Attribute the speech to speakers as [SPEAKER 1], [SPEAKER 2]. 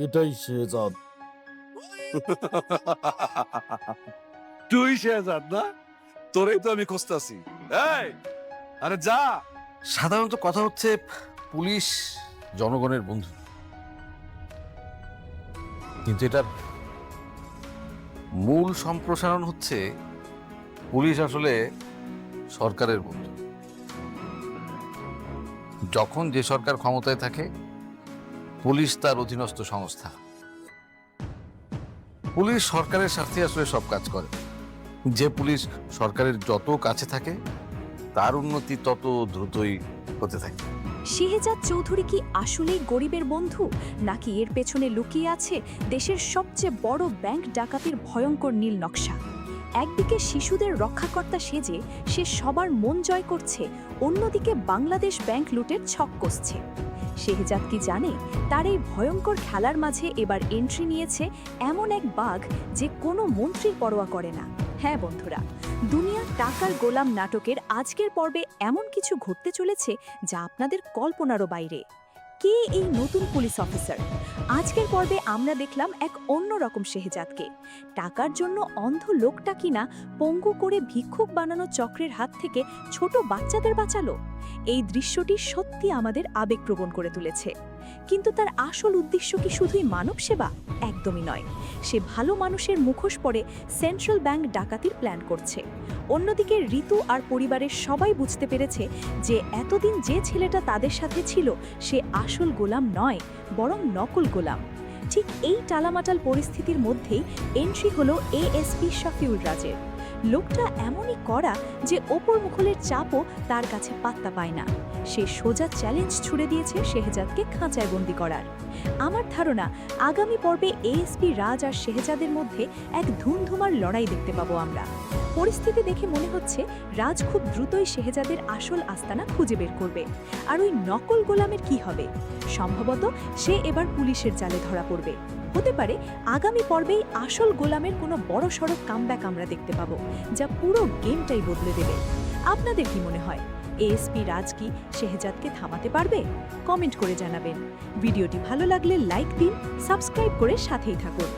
[SPEAKER 1] এটাই শেহজাদ।
[SPEAKER 2] তুই শেহজাদ না? তোরেই তো আমি খুঁজতাছি। এই, আরে যা।
[SPEAKER 3] সাধারণত কথা হচ্ছে পুলিশ জনগণের বন্ধু, কিন্তু এটার মূল সম্প্রসারণ হচ্ছে পুলিশ আসলে সরকারের বন্ধু। যখন যে সরকার ক্ষমতায় থাকে পুলিশ তার অধীনস্থ সংস্থা। পুলিশ সরকারের স্বার্থে আসলে সব কাজ করে। যে পুলিশ সরকারের যত কাছে থাকে তার উন্নতি তত দ্রুতই হতে থাকে।
[SPEAKER 4] শেহজাদ চৌধুরী কি আসলেই গরিবের বন্ধু, নাকি এর পেছনে লুকিয়ে আছে দেশের সবচেয়ে বড় ব্যাংক ডাকাতির ভয়ঙ্কর নীল নকশা? একদিকে শিশুদের রক্ষাকর্তা সেজে সে সবার মন জয় করছে, অন্যদিকে বাংলাদেশ ব্যাংক লুটের ছক কষছে। শেহজাদ কি জানে তার এই ভয়ঙ্কর খেলার মাঝে এবার এন্ট্রি নিয়েছে এমন এক বাঘ যে কোনো মন্ত্রীর পরোয়া করে না? হ্যাঁ বন্ধুরা, দুনিয়া টাকার গোলাম নাটকের আজকের পর্বে এমন কিছু ঘটতে চলেছে যা আপনাদের কল্পনারও বাইরে। কে এই নতুন পুলিশ অফিসার? আজকের পর্বে আমরা দেখলাম এক অন্যরকম শেহজাদকে। টাকার জন্য অন্ধ লোকটা কিনা পঙ্গু করে ভিক্ষুক বানানো চক্রের হাত থেকে ছোট বাচ্চাদের বাঁচালো। এই দৃশ্যটি সত্যি আমাদের আবেগপ্রবণ করে তুলেছে। কিন্তু তার আসল উদ্দেশ্য কি শুধুই মানব সেবা? একদমই নয়। সে ভালো মানুষের মুখোশ পরে সেন্ট্রাল ব্যাংক ডাকাতির প্ল্যান করছে। অন্যদিকে ঋতু আর পরিবারের সবাই বুঝতে পেরেছে যে এতদিন যে ছেলেটা তাদের সাথে ছিল সে আসল গোলাম নয়, বরং নকল গোলাম। ঠিক এই টালামাটাল পরিস্থিতির মধ্যেই এন্ট্রি হলো এএসপি শফিউল রাজের। লোকটা এমনই করা যে ওপর মুখলের চাপও তার কাছে পাত্তা পায় না। সে সোজা চ্যালেঞ্জ ছুড়ে দিয়েছে শেহজাদকে খাঁচায় বন্দি করার। আমার ধারণা আগামী পর্বে এএসপি রাজ আর শেহজাদের মধ্যে এক ধুমধুমার লড়াই দেখতে পাবো আমরা। পরিস্থিতি দেখে মনে হচ্ছে রাজ খুব দ্রুতই শেহজাদের আসল আস্তানা খুঁজে বের করবে। আর ওই নকল গোলামের কি হবে? সম্ভবত সে এবার পুলিশের জালে ধরা পড়বে। হতে পারে আগামী পর্বেই আসল গোলামের কোনো বড় সড়ক কামব্যাক আমরা দেখতে পাবো, যা পুরো গেমটাই বদলে দেবে। আপনাদের কি মনে হয়, এএসপি রাজ কি শেহজাদকে থামাতে পারবে? কমেন্ট করে জানাবেন। ভিডিওটি ভালো লাগলে লাইক দিন, সাবস্ক্রাইব করে সাথেই থাকুন।